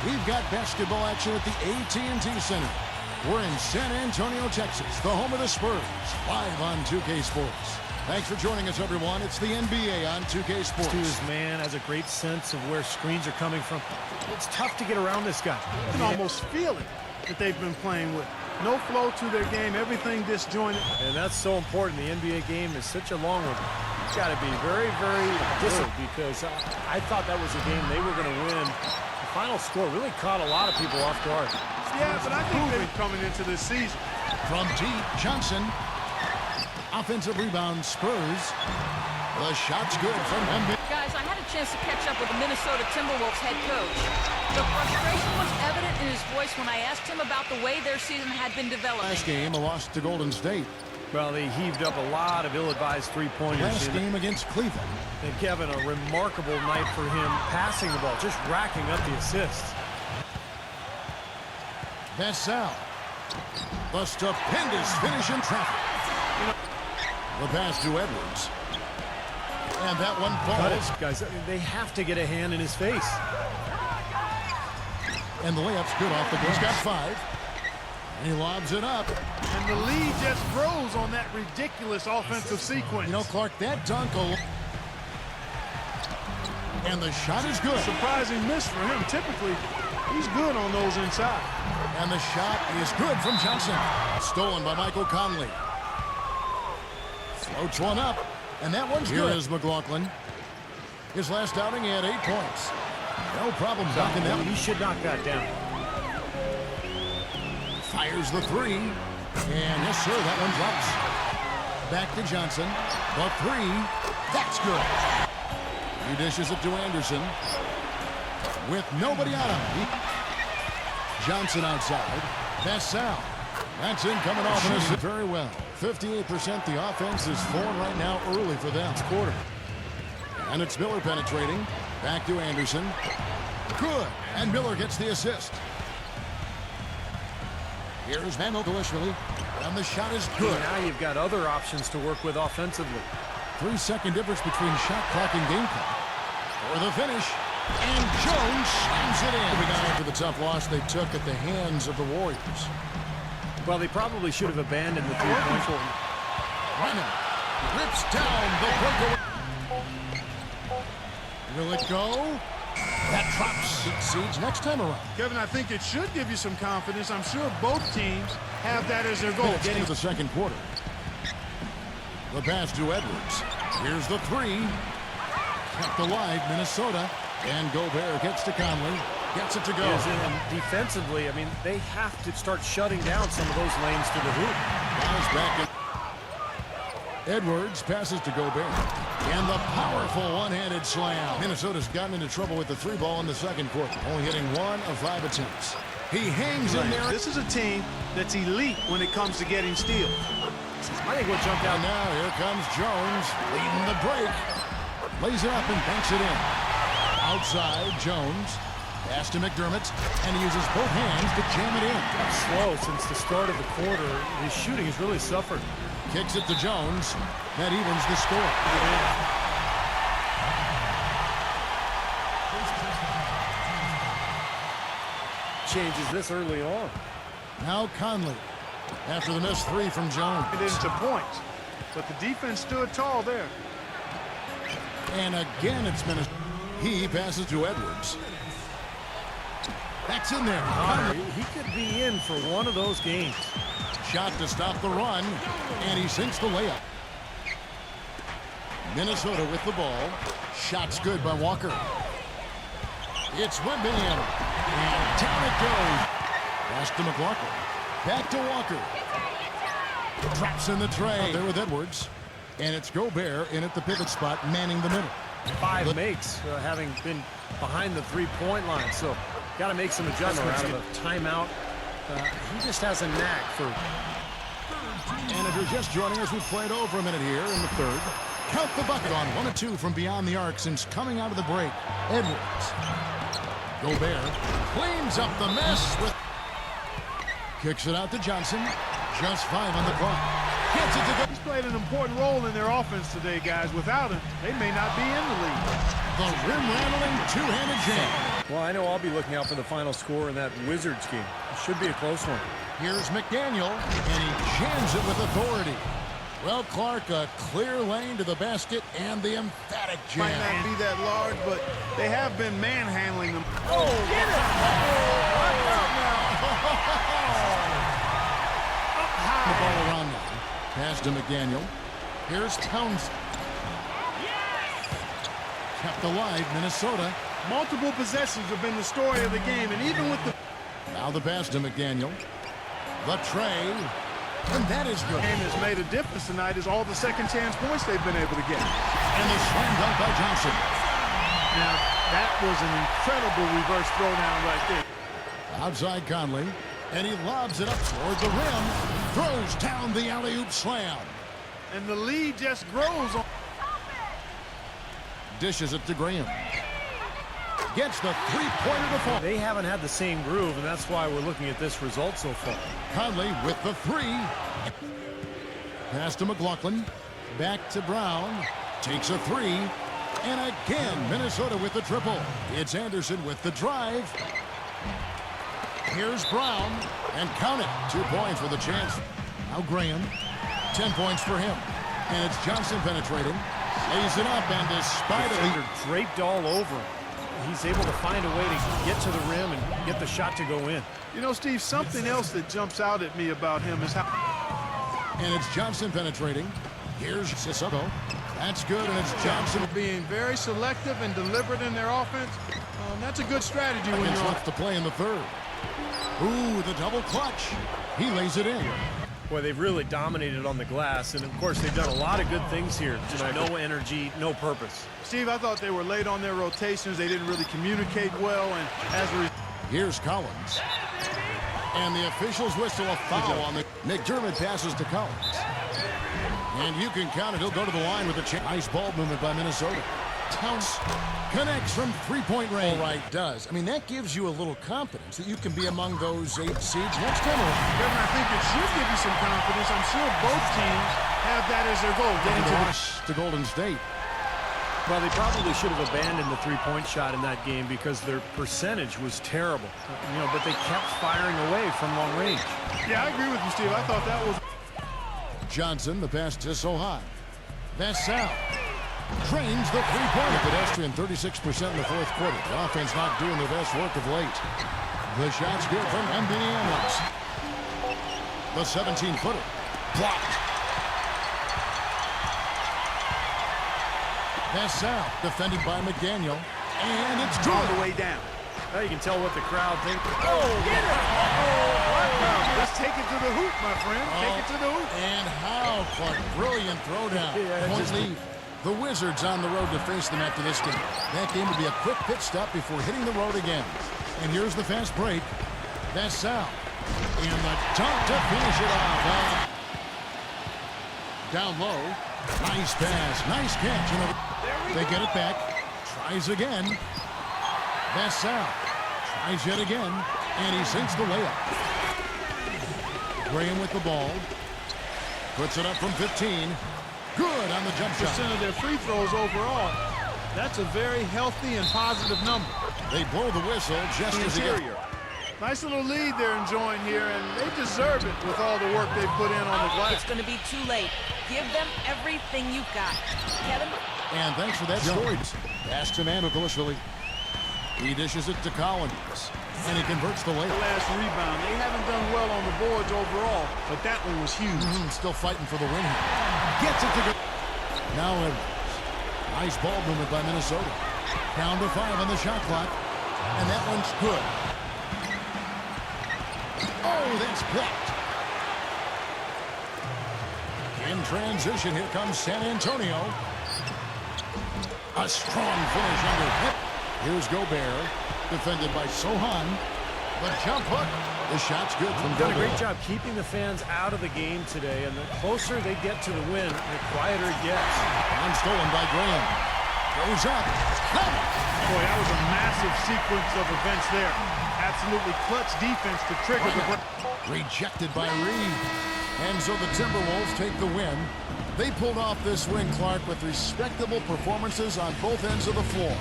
We've got basketball action at the AT&T Center. We're in San Antonio, Texas, the home of the Spurs, live on 2K Sports. Thanks for joining us, everyone. It's the NBA on 2K Sports. His man has a great sense of where screens are coming from. It's tough to get around this guy. You can almost feel it that they've been playing with. No flow to their game, everything disjointed. And that's so important. The NBA game is such a long one. You've got to be very, very disciplined because I thought that was a game they were going to win. The final score really caught a lot of people off guard. Yeah, but I think they're coming into this season. From deep, Johnson. Offensive rebound, Spurs. The shot's good from Embiid. Guys, I had a chance to catch up with the Minnesota Timberwolves head coach. The frustration was evident in his voice when I asked him about the way their season had been developing. Last game, a loss to Golden State. Well, they heaved up a lot of ill-advised three-pointers. Last game against Cleveland. And Kevin, a remarkable night for him passing the ball, just racking up the assists. Vassell. The stupendous finish in traffic. The pass to Edwards. And that one falls. Guys, they have to get a hand in his face. And the layup's good off the glass. He's got 5. And he lobs it up. And the lead just grows on that ridiculous offensive sequence. You know, Clark, that dunk. And the shot is good. Surprising miss for him. Typically, he's good on those inside. And the shot is good from Johnson. Stolen by Michael Conley. Floats one up. And that one's good. Here is McLaughlin. His last outing, he had 8 points. No problem knocking that. He should knock that down. Fires the 3. And yes, sir, that one drops. Back to Johnson. The 3. That's good. He dishes it to Anderson. With nobody on him. Johnson outside. Vassell. That's in coming off an assist. Very well. 58% the offense is formed right now early for them. It's quarter. And it's Miller penetrating. Back to Anderson. Good. And Miller gets the assist. Here's Manuel-Galishvili. And the shot is good. Now you've got other options to work with offensively. 3-second difference between shot clock and game clock. For the finish. And Jones slams it in. We got after the tough loss they took at the hands of the Warriors. Well, they probably should have abandoned the three-point shot. Reynolds rips down the breakaway. Will it go? That drops. Succeeds next time around. Kevin, I think it should give you some confidence. I'm sure both teams have that as their goal. Getting to the second quarter. The pass to Edwards. Here's the 3. Kept alive, Minnesota. And Gobert gets to Conley. Gets it to go. And defensively, I mean, they have to start shutting down some of those lanes to the hoop. Guys back in. Edwards passes to Gobert. And the powerful one-handed slam. Minnesota's gotten into trouble with the 3 ball in the second quarter. Only hitting 1 of 5 attempts. He hangs in there. This is a team that's elite when it comes to getting steals. I think what jumped out now, here comes Jones leading the break. Lays it up and banks it in. Outside, Jones. Pass to McDermott, and he uses both hands to jam it in. Slow since the start of the quarter. His shooting has really suffered. Kicks it to Jones. That evens the score. Changes this early on. Now Conley. After the missed 3 from Jones. It into points, but the defense stood tall there. And again, it's Minnesota. He passes to Edwards. That's in there. He could be in for one of those games. Shot to stop the run, and he sinks the layup. Minnesota with the ball. Shot's good by Walker. It's Wembanyama. And down it goes. Pass to McLaughlin. Back to Walker. Drops in the tray. There with Edwards. And it's Gobert in at the pivot spot, manning the middle. 5 makes, having been behind the three-point line. So got to make some adjustments. Out of a timeout. He just has a knack for. And if you're just joining us, we've played over a minute here in the third. Count the bucket on 1 of 2 from beyond the arc since coming out of the break. Edwards. Gobert cleans up the mess with. Kicks it out to Johnson. Just 5 on the clock. Gets it to go. He's played an important role in their offense today, guys. Without him, they may not be in the league. the rim-rattling two-handed jam. Well, I know I'll be looking out for the final score in that Wizards game. It should be a close one. Here's McDaniel, and he jams it with authority. Well, Clark, a clear lane to the basket and the emphatic jam. Might not be that large, but they have been manhandling them. Oh, get it! Watch out now! Up high. The ball around now. Pass to McDaniel. Here's Townsend. Kept alive, Minnesota. Multiple possessions have been the story of the game, and even with the... Now the pass to McDaniel. The tray. And that is good. game has made a difference tonight is all the second chance points they've been able to get. And the slam dunk by Johnson. Now, that was an incredible reverse throwdown right there. Outside Conley. And he lobs it up toward the rim. Throws down the alley-oop slam. And the lead just grows on... Dishes it to Graham. Gets the three-pointer to fall. They haven't had the same groove, and that's why we're looking at this result so far. Conley with the three. Pass to McLaughlin. Back to Brown. Takes a three. And again, Minnesota with the triple. It's Anderson with the drive. Here's Brown. And count it. 2 points with a chance. Now Graham. 10 points for him. And it's Johnson penetrating. Lays it up, and despite it, They're draped all over him. He's able to find a way to get to the rim and get the shot to go in. You know, Steve, something else that jumps out at me about him is how... and it's Johnson penetrating. Here's Sissoko. That's good, and it's Johnson being very selective and deliberate in their offense. That's a good strategy when you're left to play in the third. Ooh, the double clutch. He lays it in. Boy, they've really dominated on the glass, and of course they've done a lot of good things here. Just no energy, no purpose. Steve, I thought they were late on their rotations. They didn't really communicate well, and as a result... Here's Collins. And the officials whistle a foul on the... McDermott passes to Collins. And you can count it. He'll go to the line with a nice ball movement by Minnesota. Towns connects from three-point range. All right, does. I mean, that gives you a little confidence that you can be among those 8 seeds next time around. Kevin, I think it should give you some confidence. I'm sure both teams have that as their goal. Getting to rush to Golden State. Well, they probably should have abandoned the three-point shot in that game because their percentage was terrible. You know, but they kept firing away from long range. Yeah, I agree with you, Steve. I thought that was... Johnson, the pass to Sohan. Pass out. Drains the three-pointer. Pedestrian 36% in the fourth quarter. The offense not doing their best work of late. The shot's good from Indianapolis. The 17-footer. Blocked. Pass out. Defended by McDaniel. And it's good. On the way down. Now you can tell what the crowd thinks. Oh, get it! Let's take it to the hoop, my friend. Take it to the hoop. And how, Clark. Brilliant throwdown. Point lead. The Wizards on the road to face them after this game. That game will be a quick pit stop before hitting the road again. And here's the fast break. That's out. And the dunk to finish it off. Down low. Nice pass. Nice catch. And they get it back. Tries again. That's out. Tries yet again. And he sinks the layup. Graham with the ball. Puts it up from 15. Good on the jump shot. Percent of their free throws overall. That's a very healthy and positive number. They blow the whistle just as he gets. Nice little lead they're enjoying here, and they deserve it with all the work they've put in on the glass. It's going to be too late. Give them everything you've got. Kevin? And thanks for that story. Pass to Manukashvili. He dishes it to Collins. And he converts the layup. Last rebound. They haven't done well on the boards overall, but that one was huge. Still fighting for the win here. Gets it to go. Now Edwards. Nice ball movement by Minnesota. Down to 5 on the shot clock. And that one's good. Oh, that's blocked. In transition, here comes San Antonio. A strong finish under hit. Here's Gobert. Defended by Sohan. The jump hook. The shot's good from Done a Gobert. great job keeping the fans out of the game today, and the closer they get to the win, the quieter it gets. And stolen by Graham. Goes up. Boy, that was a massive sequence of events there. Absolutely clutch defense to trigger the break. Rejected by Reed. And so the Timberwolves take the win. They pulled off this win, Clark, with respectable performances on both ends of the floor.